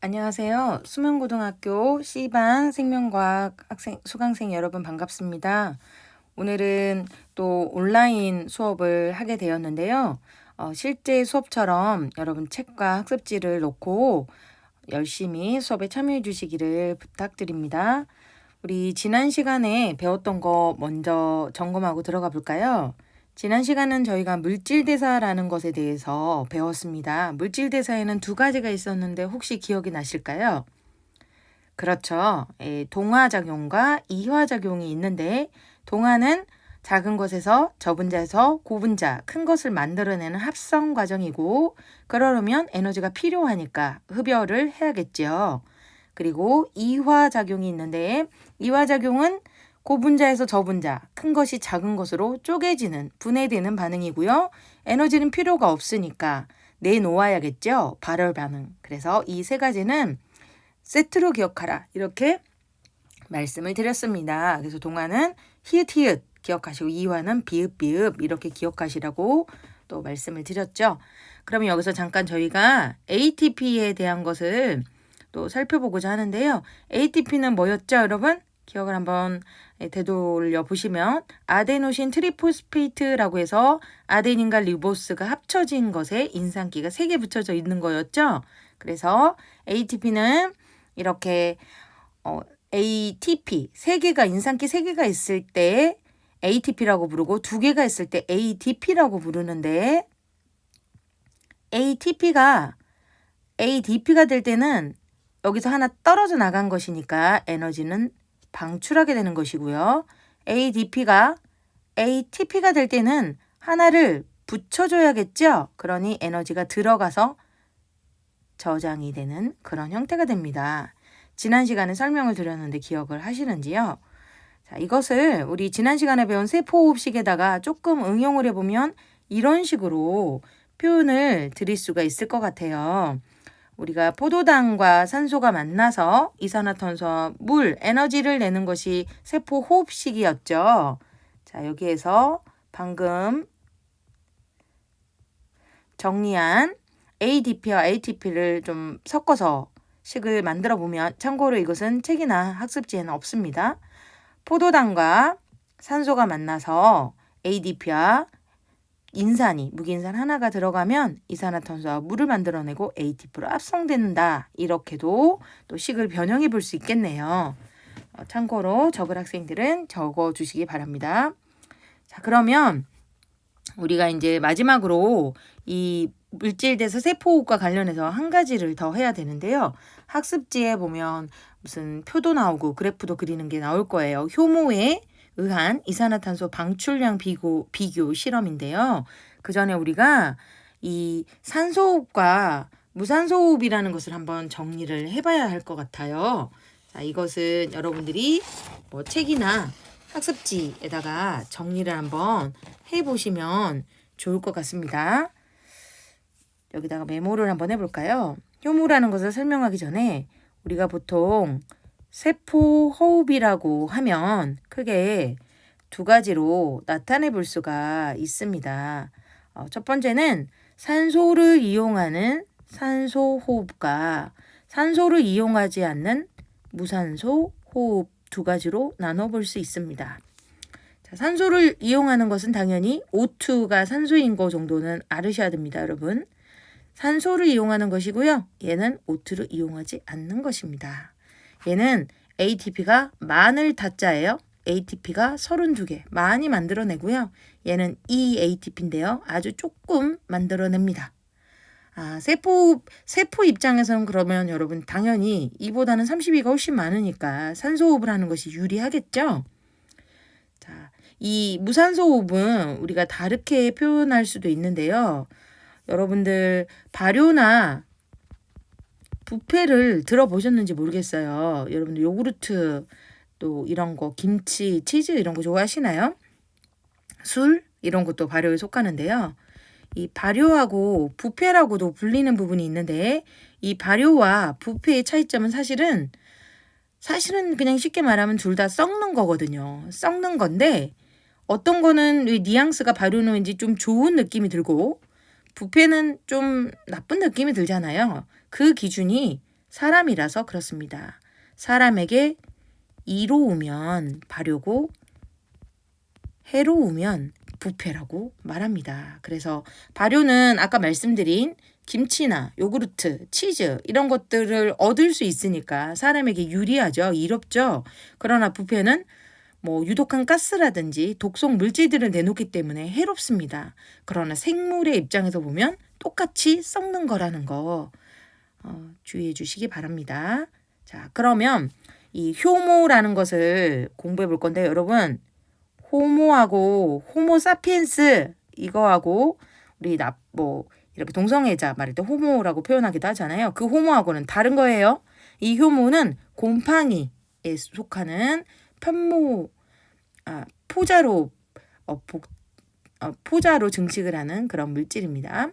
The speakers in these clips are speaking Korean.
안녕하세요. 수명고등학교 C반 생명과학 수강생 여러분 반갑습니다. 오늘은 또 온라인 수업을 하게 되었는데요. 실제 수업처럼 여러분 책과 학습지를 놓고 열심히 수업에 참여해 주시기를 부탁드립니다. 우리 지난 시간에 배웠던 거 먼저 점검하고 들어가 볼까요? 지난 시간은 저희가 물질대사라는 것에 대해서 배웠습니다. 물질대사에는 두 가지가 있었는데 혹시 기억이 나실까요? 그렇죠. 동화작용과 이화작용이 있는데 동화는 작은 것에서 저분자에서 고분자, 큰 것을 만들어내는 합성 과정이고 그러려면 에너지가 필요하니까 흡열을 해야겠죠. 그리고 이화작용이 있는데 이화작용은 고분자에서 저분자, 큰 것이 작은 것으로 쪼개지는, 분해되는 반응이고요. 에너지는 필요가 없으니까 내놓아야겠죠. 발열 반응. 그래서 이 세 가지는 세트로 기억하라. 이렇게 말씀을 드렸습니다. 그래서 동화는 히읗히읗 기억하시고 이화는 비읍비읍 이렇게 기억하시라고 또 말씀을 드렸죠. 그러면 여기서 잠깐 저희가 ATP에 대한 것을 또 살펴보고자 하는데요. ATP는 뭐였죠, 여러분? 기억을 한번 되돌려 보시면 아데노신 트리포스페이트라고 해서 아데닌과 리보스가 합쳐진 것에 인산기가 3개 붙여져 있는 거였죠. 그래서 ATP는 이렇게 ATP 3개가 인산기 3개가 있을 때 ATP라고 부르고 2개가 있을 때 ADP라고 부르는데 ATP가 ADP가 될 때는 여기서 하나 떨어져 나간 것이니까 에너지는 방출하게 되는 것이고요. ADP가 ATP가 될 때는 하나를 붙여줘야겠죠. 그러니 에너지가 들어가서 저장이 되는 그런 형태가 됩니다. 지난 시간에 설명을 드렸는데 기억을 하시는지요? 자, 이것을 우리 지난 시간에 배운 세포호흡식에다가 조금 응용을 해보면 이런 식으로 표현을 드릴 수가 있을 것 같아요. 우리가 포도당과 산소가 만나서 이산화탄소와 물, 에너지를 내는 것이 세포호흡식이었죠. 자, 여기에서 방금 정리한 ADP와 ATP를 좀 섞어서 식을 만들어 보면 참고로 이것은 책이나 학습지에는 없습니다. 포도당과 산소가 만나서 ADP와 인산이 무기인산 하나가 들어가면 이산화탄소와 물을 만들어내고 ATP로 합성된다. 이렇게도 또 식을 변형해 볼 수 있겠네요. 참고로 적을 학생들은 적어 주시기 바랍니다. 자, 그러면 우리가 이제 마지막으로 이 물질대사 세포호흡과 관련해서 한 가지를 더 해야 되는데요. 학습지에 보면 무슨 표도 나오고 그래프도 그리는 게 나올 거예요. 효모에 의한 이산화탄소 방출량 비교 실험인데요. 그 전에 우리가 이 산소호흡과 무산소호흡이라는 것을 한번 정리를 해봐야 할 것 같아요. 자, 이것은 여러분들이 뭐 책이나 학습지에다가 정리를 한번 해보시면 좋을 것 같습니다. 여기다가 메모를 한번 해볼까요? 효모라는 것을 설명하기 전에 우리가 보통 세포 호흡이라고 하면 크게 두 가지로 나타내 볼 수가 있습니다. 첫 번째는 산소를 이용하는 산소 호흡과 산소를 이용하지 않는 무산소 호흡 두 가지로 나눠볼 수 있습니다. 자, 산소를 이용하는 것은 당연히 O2가 산소인 거 정도는 알으셔야 됩니다, 여러분. 산소를 이용하는 것이고요. 얘는 O2를 이용하지 않는 것입니다. 얘는 ATP가 만을 다자예요. ATP가 32개 많이 만들어내고요. 얘는 EATP인데요. 아주 조금 만들어냅니다. 세포 입장에서는 그러면 여러분 당연히 이보다는 32가 훨씬 많으니까 산소호흡을 하는 것이 유리하겠죠. 자, 이 무산소호흡은 우리가 다르게 표현할 수도 있는데요. 여러분들 발효나 뷔페를 들어보셨는지 모르겠어요. 여러분들 요구르트 또 이런 거 김치, 치즈 이런 거 좋아하시나요? 술 이런 것도 발효에 속하는데요. 이 발효하고 뷔페라고도 불리는 부분이 있는데 이 발효와 뷔페의 차이점은 사실은 그냥 쉽게 말하면 둘 다 썩는 거거든요. 썩는 건데 어떤 거는 뉘앙스가 발효는 왠지 좀 좋은 느낌이 들고 뷔페는 좀 나쁜 느낌이 들잖아요. 그 기준이 사람이라서 그렇습니다. 사람에게 이로우면 발효고 해로우면 부패라고 말합니다. 그래서 발효는 아까 말씀드린 김치나 요구르트, 치즈 이런 것들을 얻을 수 있으니까 사람에게 유리하죠. 이롭죠. 그러나 부패는 뭐 유독한 가스라든지 독성 물질들을 내놓기 때문에 해롭습니다. 그러나 생물의 입장에서 보면 똑같이 썩는 거라는 거 주의해 주시기 바랍니다. 자, 그러면 이 효모라는 것을 공부해 볼 건데 여러분 호모하고 호모사피엔스 이거하고 우리 뭐 이렇게 동성애자 말할 때 호모라고 표현하기도 하잖아요. 그 호모하고는 다른 거예요. 이 효모는 곰팡이에 속하는 포자로 포자로 증식을 하는 그런 물질입니다.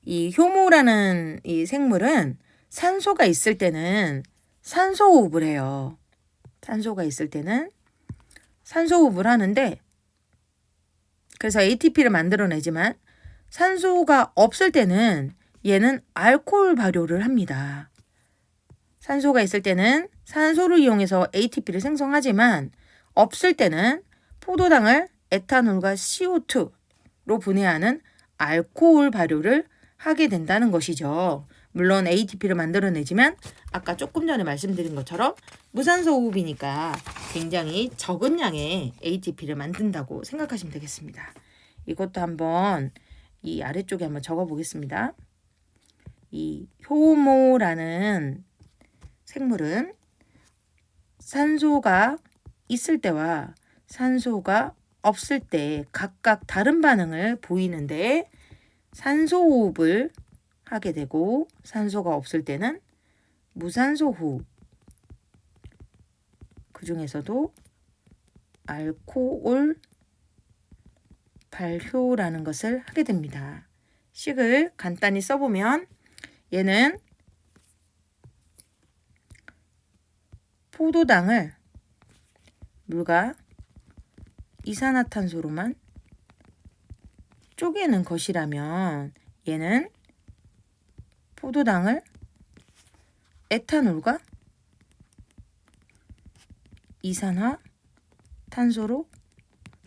이 효모라는 이 생물은 산소가 있을 때는 산소호흡을 해요. 산소가 있을 때는 산소호흡을 하는데 그래서 ATP를 만들어내지만 산소가 없을 때는 얘는 알코올 발효를 합니다. 산소가 있을 때는 산소를 이용해서 ATP를 생성하지만 없을 때는 포도당을 에탄올과 CO2로 분해하는 알코올 발효를 하게 된다는 것이죠. 물론 ATP를 만들어내지만 아까 조금 전에 말씀드린 것처럼 무산소 호흡이니까 굉장히 적은 양의 ATP를 만든다고 생각하시면 되겠습니다. 이것도 한번 이 아래쪽에 한번 적어 보겠습니다. 이 효모라는 생물은 산소가 있을 때와 산소가 없을 때 각각 다른 반응을 보이는데 산소 호흡을 하게 되고 산소가 없을 때는 무산소 호흡 그 중에서도 알코올 발효라는 것을 하게 됩니다. 식을 간단히 써보면 얘는 포도당을 물과 이산화탄소로만 쪼개는 것이라면 얘는 포도당을 에탄올과 이산화탄소로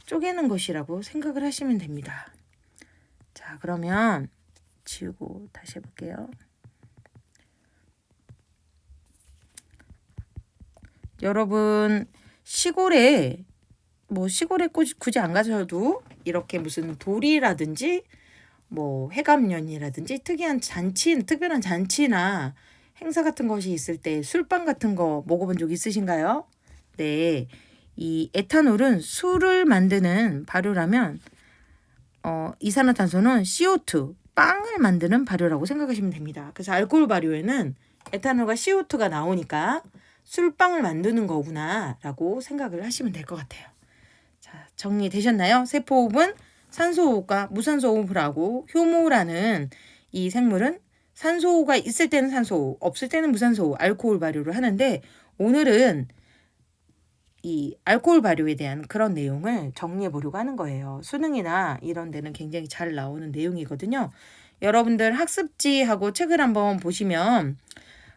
쪼개는 것이라고 생각을 하시면 됩니다. 자, 그러면 지우고 다시 해볼게요. 여러분 시골에 굳이 안 가셔도 이렇게 무슨 돌이라든지 뭐 해감년이라든지 특별한 잔치나 행사 같은 것이 있을 때 술빵 같은 거 먹어본 적 있으신가요? 네, 이 에탄올은 술을 만드는 발효라면 이산화탄소는 CO2, 빵을 만드는 발효라고 생각하시면 됩니다. 그래서 알코올 발효에는 에탄올과 CO2가 나오니까 술빵을 만드는 거구나 라고 생각을 하시면 될 것 같아요. 자, 정리되셨나요? 세포호흡은 산소호흡과 무산소호흡을 하고 효모라는 이 생물은 산소가 있을 때는 산소호흡, 없을 때는 무산소호흡, 알코올 발효를 하는데 오늘은 이 알코올 발효에 대한 그런 내용을 정리해 보려고 하는 거예요. 수능이나 이런 데는 굉장히 잘 나오는 내용이거든요. 여러분들 학습지하고 책을 한번 보시면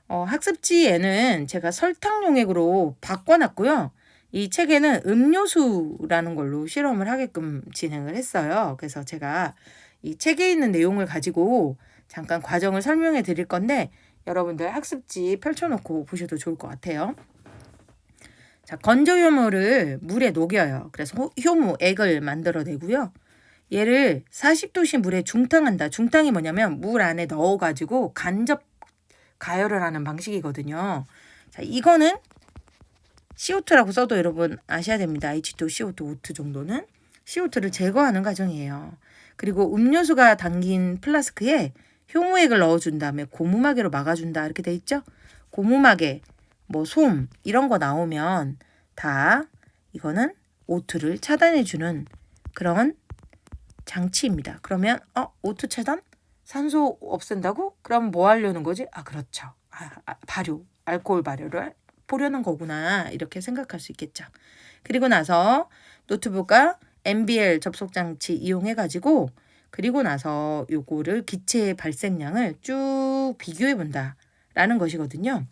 학습지에는 제가 설탕 용액으로 바꿔놨고요. 이 책에는 음료수라는 걸로 실험을 하게끔 진행을 했어요. 그래서 제가 이 책에 있는 내용을 가지고 잠깐 과정을 설명해 드릴 건데 여러분들 학습지 펼쳐놓고 보셔도 좋을 것 같아요. 자, 건조효모를 물에 녹여요. 그래서 효모액을 만들어내고요. 얘를 40도씨 물에 중탕한다. 중탕이 뭐냐면 물 안에 넣어가지고 간접 가열을 하는 방식이거든요. 자, 이거는 CO2라고 써도 여러분 아셔야 됩니다. H2O, CO2, O2 정도는 CO2를 제거하는 과정이에요. 그리고 음료수가 담긴 플라스크에 효모액을 넣어준 다음에 고무마개로 막아준다 이렇게 돼 있죠. 고무마개, 뭐 솜 이런 거 나오면 다 이거는 O2를 차단해주는 그런 장치입니다. 그러면 O2 차단? 산소 없앤다고? 그럼 뭐 하려는 거지? 그렇죠. 발효, 알코올 발효를 보려는 거구나 이렇게 생각할 수 있겠죠. 그리고 나서 노트북과 NBL 접속 장치 이용해 가지고 그리고 나서 요거를 기체 발생량을 쭉 비교해 본다 라는 것이거든요.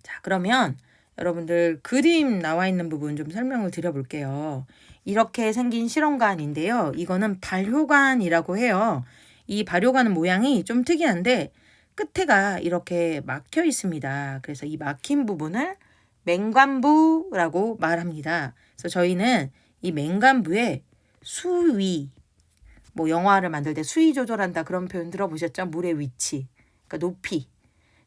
자, 그러면 여러분들 그림 나와 있는 부분 좀 설명을 드려볼게요. 이렇게 생긴 실험관인데요. 이거는 발효관이라고 해요. 이 발효관 모양이 좀 특이한데 끝에가 이렇게 막혀 있습니다. 그래서 이 막힌 부분을 맹관부라고 말합니다. 그래서 저희는 이 맹관부에 수위, 뭐 영화를 만들 때 수위 조절한다 그런 표현 들어보셨죠? 물의 위치, 그러니까 높이.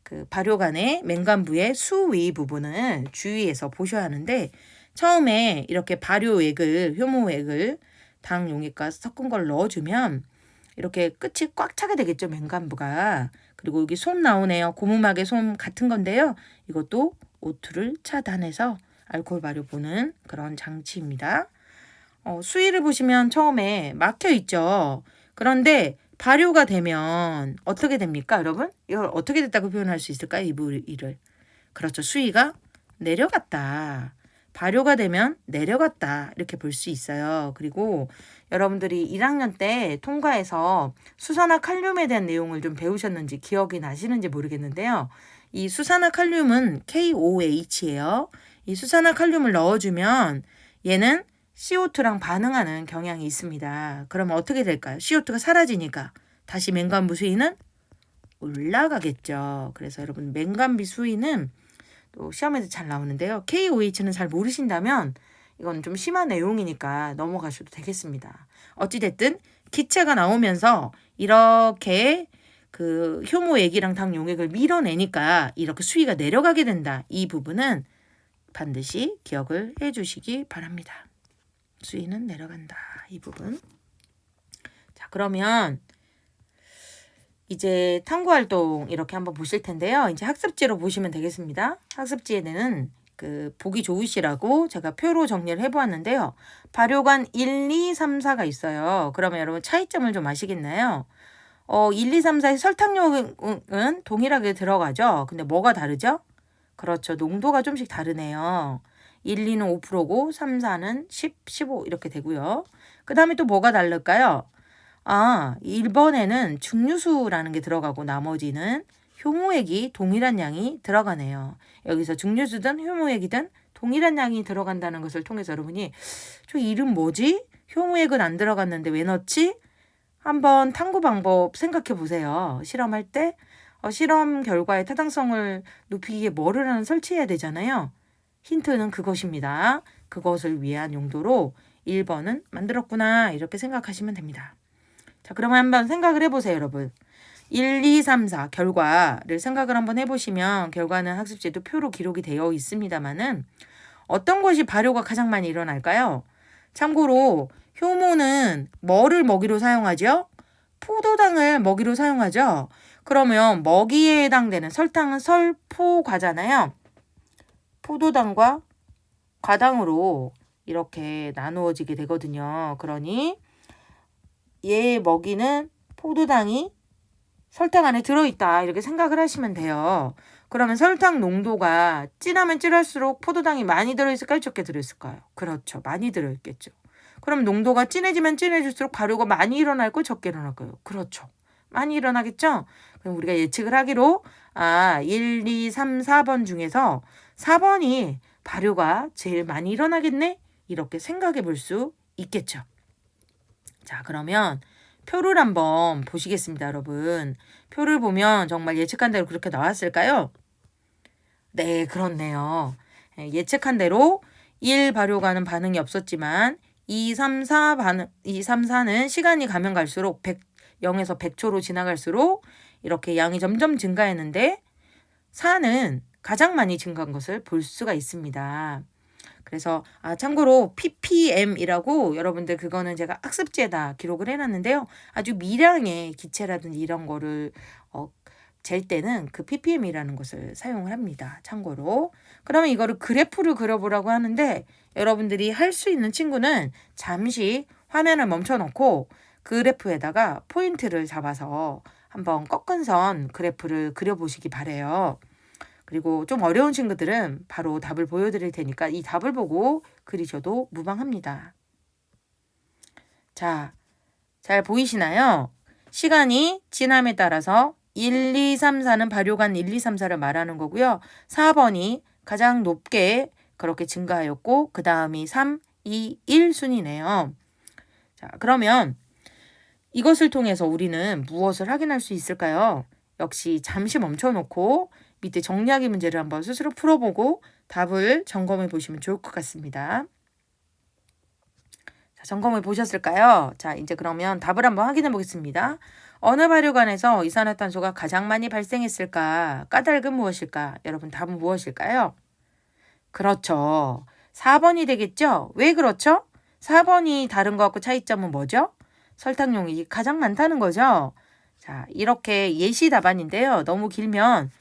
그 발효관의 맹관부의 수위 부분을 주의해서 보셔야 하는데 처음에 이렇게 발효액을 효모액을 당 용액과 섞은 걸 넣어주면 이렇게 끝이 꽉 차게 되겠죠, 맹관부가. 그리고 여기 솜 나오네요. 고무막의 솜 같은 건데요. 이것도 오투를 차단해서 알코올 발효 보는 그런 장치입니다. 수위를 보시면 처음에 막혀 있죠. 그런데 발효가 되면 어떻게 됩니까, 여러분? 이걸 어떻게 됐다고 표현할 수 있을까요, 이 부위를? 그렇죠. 수위가 내려갔다. 발효가 되면 내려갔다. 이렇게 볼 수 있어요. 그리고 여러분들이 1학년 때 통과해서 수산화 칼륨에 대한 내용을 좀 배우셨는지 기억이 나시는지 모르겠는데요. 이 수산화 칼륨은 KOH예요. 이 수산화 칼륨을 넣어주면 얘는 CO2랑 반응하는 경향이 있습니다. 그러면 어떻게 될까요? CO2가 사라지니까 다시 맹관부 수위는 올라가겠죠. 그래서 여러분 맹관비 수위는 또 시험에도 잘 나오는데요. KOH는 잘 모르신다면 이건 좀 심한 내용이니까 넘어가셔도 되겠습니다. 어찌됐든 기체가 나오면서 이렇게 그 효모액이랑 당 용액을 밀어내니까 이렇게 수위가 내려가게 된다. 이 부분은 반드시 기억을 해주시기 바랍니다. 수위는 내려간다. 이 부분. 자, 그러면 이제 탐구활동 이렇게 한번 보실 텐데요. 이제 학습지로 보시면 되겠습니다. 학습지에는 그 보기 좋으시라고 제가 표로 정리를 해보았는데요. 발효관 1, 2, 3, 4가 있어요. 그러면 여러분 차이점을 좀 아시겠나요? 1, 2, 3, 4의 설탕용은 동일하게 들어가죠. 근데 뭐가 다르죠? 그렇죠. 농도가 좀씩 다르네요. 1, 2는 5%고 3, 4는 10, 15 이렇게 되고요. 그 다음에 또 뭐가 다를까요? 1번에는 증류수라는 게 들어가고 나머지는 효모액이 동일한 양이 들어가네요. 여기서 증류수든 효모액이든 동일한 양이 들어간다는 것을 통해서 여러분이 저 이름 뭐지? 효모액은 안 들어갔는데 왜 넣지? 한번 탐구 방법 생각해 보세요. 실험할 때 실험 결과의 타당성을 높이기 위해 뭐를 하나 설치해야 되잖아요. 힌트는 그것입니다. 그것을 위한 용도로 1번은 만들었구나 이렇게 생각하시면 됩니다. 자, 그러면 한번 생각을 해보세요, 여러분. 1, 2, 3, 4 결과를 생각을 한번 해보시면 결과는 학습지에도 표로 기록이 되어 있습니다만은 어떤 것이 발효가 가장 많이 일어날까요? 참고로 효모는 뭐를 먹이로 사용하죠? 포도당을 먹이로 사용하죠. 그러면 먹이에 해당되는 설탕은 설포과잖아요. 포도당과 과당으로 이렇게 나누어지게 되거든요. 그러니 얘 먹이는 포도당이 설탕 안에 들어있다 이렇게 생각을 하시면 돼요. 그러면 설탕 농도가 진하면 진할수록 포도당이 많이 들어있을까요? 적게 들어있을까요? 그렇죠. 많이 들어있겠죠. 그럼 농도가 진해지면 진해질수록 발효가 많이 일어날까요? 적게 일어날까요? 그렇죠. 많이 일어나겠죠? 그럼 우리가 예측을 하기로 1, 2, 3, 4번 중에서 4번이 발효가 제일 많이 일어나겠네? 이렇게 생각해 볼 수 있겠죠. 자, 그러면 표를 한번 보시겠습니다, 여러분. 표를 보면 정말 예측한 대로 그렇게 나왔을까요? 네, 그렇네요. 예측한 대로 1 발효가는 반응이 없었지만 2, 3, 4는 시간이 가면 갈수록 0에서 100초로 지나갈수록 이렇게 양이 점점 증가했는데 4는 가장 많이 증가한 것을 볼 수가 있습니다. 그래서 참고로 ppm이라고 여러분들 그거는 제가 학습지에다 기록을 해놨는데요. 아주 미량의 기체라든지 이런 거를 잴 때는 그 ppm이라는 것을 사용을 합니다. 참고로. 그러면 이거를 그래프를 그려보라고 하는데 여러분들이 할 수 있는 친구는 잠시 화면을 멈춰놓고 그래프에다가 포인트를 잡아서 한번 꺾은 선 그래프를 그려보시기 바래요. 그리고 좀 어려운 친구들은 바로 답을 보여드릴 테니까 이 답을 보고 그리셔도 무방합니다. 자, 잘 보이시나요? 시간이 지남에 따라서 1, 2, 3, 4는 발효관 1, 2, 3, 4를 말하는 거고요. 4번이 가장 높게 그렇게 증가하였고 그 다음이 3, 2, 1 순이네요. 자, 그러면 이것을 통해서 우리는 무엇을 확인할 수 있을까요? 역시 잠시 멈춰놓고 밑에 정리하기 문제를 한번 스스로 풀어보고 답을 점검해 보시면 좋을 것 같습니다. 자, 점검해 보셨을까요? 자, 이제 그러면 답을 한번 확인해 보겠습니다. 어느 발효관에서 이산화탄소가 가장 많이 발생했을까? 까닭은 무엇일까? 여러분 답은 무엇일까요? 그렇죠. 4번이 되겠죠? 왜 그렇죠? 4번이 다른 것 같고 차이점은 뭐죠? 설탕용이 가장 많다는 거죠. 자, 이렇게 예시 답안인데요. 너무 길면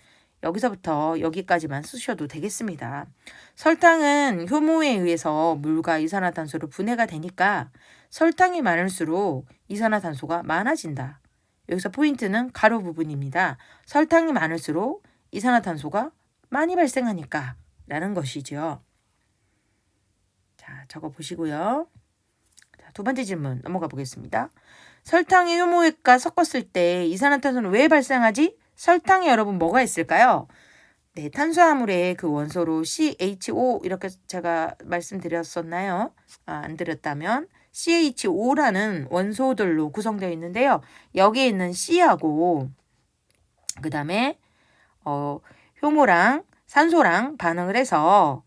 여기서부터 여기까지만 쓰셔도 되겠습니다. 설탕은 효모에 의해서 물과 이산화탄소로 분해가 되니까 설탕이 많을수록 이산화탄소가 많아진다. 여기서 포인트는 가로 부분입니다. 설탕이 많을수록 이산화탄소가 많이 발생하니까 라는 것이죠. 자, 적어 보시고요. 두 번째 질문 넘어가 보겠습니다. 설탕이 효모액과 섞었을 때 이산화탄소는 왜 발생하지? 설탕에 여러분 뭐가 있을까요? 네, 탄수화물의 그 원소로 CHO 이렇게 제가 말씀드렸었나요? 안 드렸다면 CHO라는 원소들로 구성되어 있는데요. 여기에 있는 C하고 그 다음에 효모랑 산소랑 반응을 해서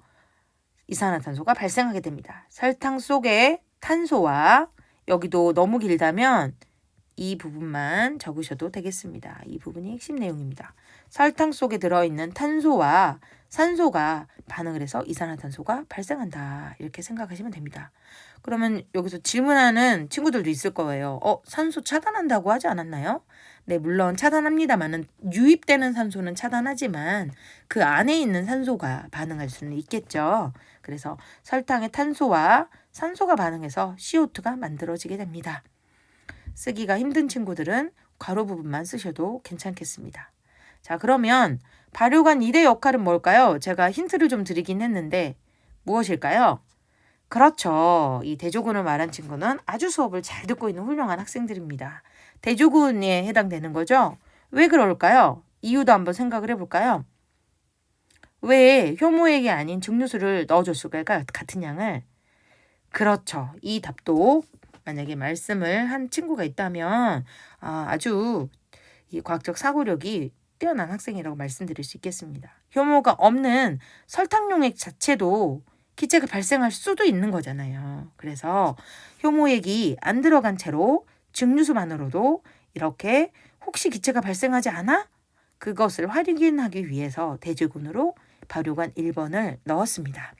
이산화탄소가 발생하게 됩니다. 설탕 속에 탄소와 여기도 너무 길다면 이 부분만 적으셔도 되겠습니다. 이 부분이 핵심 내용입니다. 설탕 속에 들어있는 탄소와 산소가 반응을 해서 이산화탄소가 발생한다. 이렇게 생각하시면 됩니다. 그러면 여기서 질문하는 친구들도 있을 거예요. 산소 차단한다고 하지 않았나요? 네, 물론 차단합니다만은 유입되는 산소는 차단하지만 그 안에 있는 산소가 반응할 수는 있겠죠. 그래서 설탕의 탄소와 산소가 반응해서 CO2가 만들어지게 됩니다. 쓰기가 힘든 친구들은 괄호 부분만 쓰셔도 괜찮겠습니다. 자, 그러면 발효관 1의 역할은 뭘까요? 제가 힌트를 좀 드리긴 했는데 무엇일까요? 그렇죠. 이 대조군을 말한 친구는 아주 수업을 잘 듣고 있는 훌륭한 학생들입니다. 대조군에 해당되는 거죠? 왜 그럴까요? 이유도 한번 생각을 해볼까요? 왜 효모액이 아닌 증류수를 넣어줬을까요? 같은 양을. 그렇죠. 이 답도 만약에 말씀을 한 친구가 있다면 아주 이 과학적 사고력이 뛰어난 학생이라고 말씀드릴 수 있겠습니다. 효모가 없는 설탕용액 자체도 기체가 발생할 수도 있는 거잖아요. 그래서 효모액이 안 들어간 채로 증류수만으로도 이렇게 혹시 기체가 발생하지 않아? 그것을 확인하기 위해서 대조군으로 발효관 1번을 넣었습니다.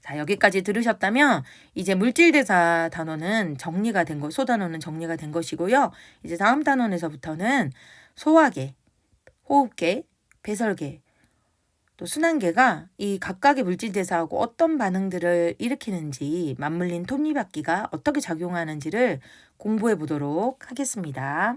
자, 여기까지 들으셨다면 이제 물질대사 단원은 정리가 된 거, 소단원은 정리가 된 것이고요. 이제 다음 단원에서부터는 소화계, 호흡계, 배설계, 또 순환계가 이 각각의 물질대사하고 어떤 반응들을 일으키는지 맞물린 톱니바퀴가 어떻게 작용하는지를 공부해 보도록 하겠습니다.